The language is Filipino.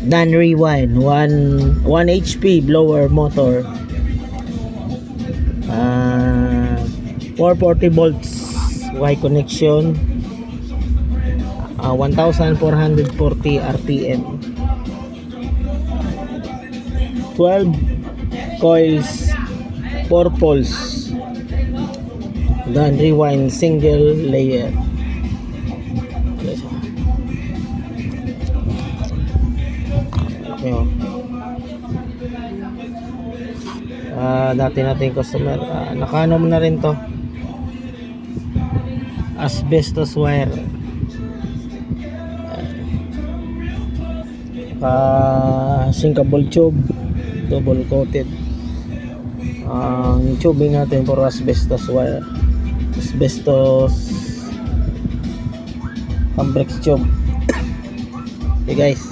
Dan Rewind 1 HP blower motor, 440 volts Y connection, 1440 RPM, 12 coils, 4 poles, Dan Rewind single layer. Dati nating customer, nakanom na rin to, asbestos wire, sinkable tube, double coated. Ang tubing natin for asbestos wire, asbestos Ambrex tube. Okay guys.